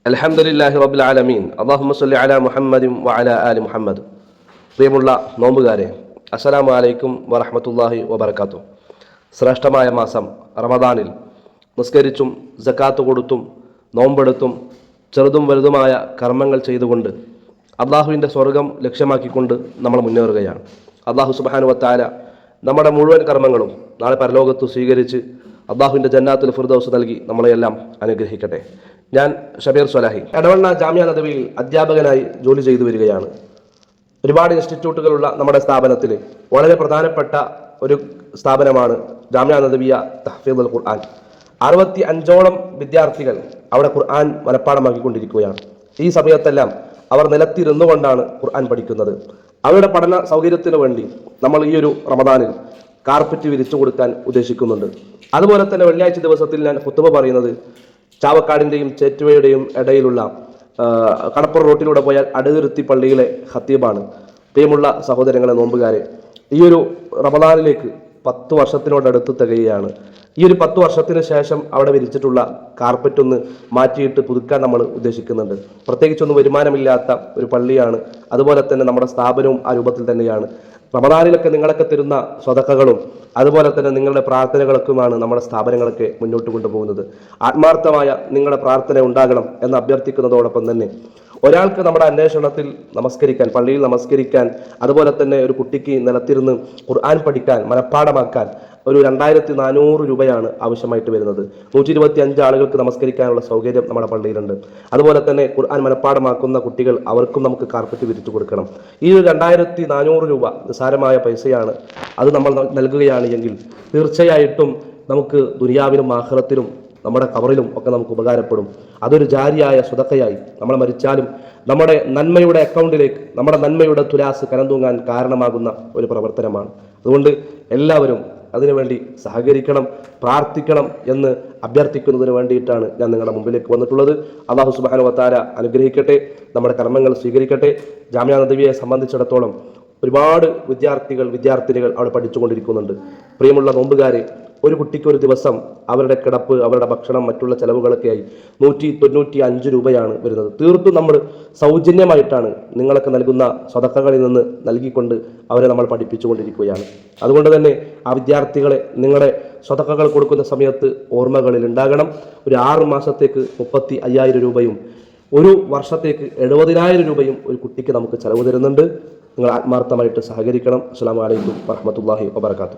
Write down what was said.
അൽഹംദുലില്ലാഹി റബ്ബിൽ ആലമീൻ. അല്ലാഹുമ്മ സ്വല്ലി അലാ മുഹമ്മദിൻ വഅലാ ആലി മുഹമ്മദ്. പ്രിയമുള്ള നോമ്പുകാരെ, അസ്സലാമു അലൈക്കും വറഹ്മത്തുള്ളാഹി വബറകാതുഹു. ശ്രേഷ്ഠമായ മാസം റമദാനിൽ നിസ്കരിച്ചും സക്കാത്ത് കൊടുത്തും നോമ്പെടുത്തും ചെറുതും വലുതുമായ കർമ്മങ്ങൾ ചെയ്തുകൊണ്ട് അള്ളാഹുവിൻ്റെ സ്വർഗം ലക്ഷ്യമാക്കിക്കൊണ്ട് നമ്മൾ മുന്നേറുകയാണ്. അള്ളാഹു സുബ്ഹാനഹു വ തആല നമ്മുടെ മുഴുവൻ കർമ്മങ്ങളും നാളെ പരലോകത്ത് സ്വീകരിച്ച് അള്ളാഹുവിൻ്റെ ജന്നാത്തുൽ ഫിർദൗസ് നൽകി നമ്മളെയെല്ലാം അനുഗ്രഹിക്കട്ടെ. ഞാൻ ഷബീർ സ്വലാഹി, എടവണ്ണ ജാമിയ നദവിയിൽ അധ്യാപകനായി ജോലി ചെയ്തു വരികയാണ്. ഒരുപാട് ഇൻസ്റ്റിറ്റ്യൂട്ടുകളുള്ള നമ്മുടെ സ്ഥാപനത്തിൽ വളരെ പ്രധാനപ്പെട്ട ഒരു സ്ഥാപനമാണ് ജാമിയ നദവിയ തഹ്ഫീദുൽ ഖുർആൻ. 65ഓളം വിദ്യാർത്ഥികൾ അവിടെ ഖുർആൻ മനഃപ്പാഠമാക്കിക്കൊണ്ടിരിക്കുകയാണ്. ഈ സമയത്തെല്ലാം അവർ നിലത്തിരുന്നു കൊണ്ടാണ് ഖുർആൻ പഠിക്കുന്നത്. അവരുടെ പഠന സൗകര്യത്തിന് വേണ്ടി നമ്മൾ ഈ ഒരു റമദാനിൽ കാർപ്പറ്റ് വിരിച്ചു കൊടുക്കാൻ ഉദ്ദേശിക്കുന്നുണ്ട്. അതുപോലെ തന്നെ വെള്ളിയാഴ്ച ദിവസത്തിൽ ഞാൻ ഖുതുബ പറയുന്നത് ചാവക്കാടിൻ്റെയും ചേറ്റുവയുടെയും ഇടയിലുള്ള കടപ്പുറ റോട്ടിലൂടെ പോയാൽ അടുതിരുത്തി പള്ളിയിലെ ഖത്തീബാണ്. പ്രിയമുള്ള സഹോദരങ്ങളെ, നോമ്പുകാരെ, ഈ ഒരു റമദാനിലേക്ക് 10 വർഷത്തിനോടടുത്ത് തികയുകയാണ്. ഈ ഒരു 10 വർഷത്തിന് ശേഷം അവിടെ വിരിച്ചിട്ടുള്ള കാർപ്പറ്റ് ഒന്ന് മാറ്റിയിട്ട് പുതുക്കാൻ നമ്മൾ ഉദ്ദേശിക്കുന്നുണ്ട്. പ്രത്യേകിച്ചൊന്നും വരുമാനമില്ലാത്ത ഒരു പള്ളിയാണ്. അതുപോലെ തന്നെ നമ്മുടെ സ്ഥാപനവും ആ രൂപത്തിൽ തന്നെയാണ്. റമദാനിലൊക്കെ നിങ്ങളൊക്കെ തരുന്ന സ്വതക്കകളും അതുപോലെ തന്നെ നിങ്ങളുടെ പ്രാർത്ഥനകളൊക്കെയുമാണ് നമ്മുടെ സ്ഥാപനങ്ങളൊക്കെ മുന്നോട്ട് കൊണ്ടുപോകുന്നത്. ആത്മാർത്ഥമായ നിങ്ങളുടെ പ്രാർത്ഥന ഉണ്ടാകണം എന്ന് അഭ്യർത്ഥിക്കുന്നതോടൊപ്പം തന്നെ ഒരാൾക്ക് നമ്മുടെ അന്വേഷണത്തിൽ നമസ്കരിക്കാൻ, പള്ളിയിൽ നമസ്കരിക്കാൻ, അതുപോലെ തന്നെ ഒരു കുട്ടിക്ക് നിലത്തിരുന്ന് ഖുർആൻ പഠിക്കാൻ, മനഃപ്പാഠമാക്കാൻ ഒരു 2400 രൂപയാണ് ആവശ്യമായിട്ട് വരുന്നത്. 125 ആളുകൾക്ക് നമസ്കരിക്കാനുള്ള സൗകര്യം നമ്മുടെ പള്ളിയിലുണ്ട്. അതുപോലെ തന്നെ ഖുർആൻ മനഃപ്പാഠമാക്കുന്ന കുട്ടികൾ, അവർക്കും നമുക്ക് കാർപ്പറ്റ് വിരിച്ചു കൊടുക്കണം. ഈ ഒരു 2400 രൂപ നിസ്സാരമായ പൈസയാണ്. അത് നമ്മൾ നൽകുകയാണ് എങ്കിൽ തീർച്ചയായിട്ടും നമുക്ക് ദുനിയാവിലും ആഖിറത്തിലും നമ്മുടെ ഖബറിലും ഒക്കെ നമുക്ക് ഉപകാരപ്പെടും. അതൊരു ജാരിയായ സ്വതക്കയായി നമ്മൾ മരിച്ചാലും നമ്മുടെ നന്മയുടെ അക്കൗണ്ടിലേക്ക്, നമ്മുടെ നന്മയുടെ തുലാസ് കനന്തൂങ്ങാൻ കാരണമാകുന്ന ഒരു പ്രവർത്തനമാണ്. അതുകൊണ്ട് എല്ലാവരും അതിനുവേണ്ടി സഹകരിക്കണം, പ്രാർത്ഥിക്കണം എന്ന് അഭ്യർത്ഥിക്കുന്നതിന് വേണ്ടിയിട്ടാണ് ഞാൻ നിങ്ങളുടെ മുമ്പിലേക്ക് വന്നിട്ടുള്ളത്. അല്ലാഹു സുബ്ഹാനഹു വ തആല അനുഗ്രഹിക്കട്ടെ, നമ്മുടെ കർമ്മങ്ങൾ സ്വീകരിക്കട്ടെ. ജാമിയ നദവിയെ സംബന്ധിച്ചിടത്തോളം ഒരുപാട് വിദ്യാർത്ഥിനികൾ അവിടെ പഠിച്ചുകൊണ്ടിരിക്കുന്നുണ്ട്. പ്രിയമുള്ള നോമ്പുകാരെ, ഒരു കുട്ടിക്ക് ഒരു ദിവസം അവരുടെ കിടപ്പ്, അവരുടെ ഭക്ഷണം, മറ്റുള്ള ചെലവുകളൊക്കെയായി 195 രൂപയാണ് വരുന്നത്. തീർത്തും നമ്മൾ സൗജന്യമായിട്ടാണ് നിങ്ങളൊക്കെ നൽകുന്ന സ്വതക്കകളിൽ നിന്ന് നൽകിക്കൊണ്ട് അവരെ നമ്മൾ പഠിപ്പിച്ചുകൊണ്ടിരിക്കുകയാണ്. അതുകൊണ്ട് തന്നെ ആ വിദ്യാർത്ഥികളെ നിങ്ങളുടെ സ്വതക്കകൾ കൊടുക്കുന്ന സമയത്ത് ഓർമ്മകളിൽ ഉണ്ടാകണം. ഒരു 6 മാസത്തേക്ക് 35,000 രൂപയും ഒരു വർഷത്തേക്ക് 70,000 രൂപയും ഒരു കുട്ടിക്ക് നമുക്ക് ചെലവ് തരുന്നുണ്ട്. നിങ്ങൾ ആത്മാർത്ഥമായിട്ട് സഹകരിക്കണം. അസ്സലാമു അലൈക്കും വറഹ്മത്തുള്ളാഹി വബറകാതുഹു.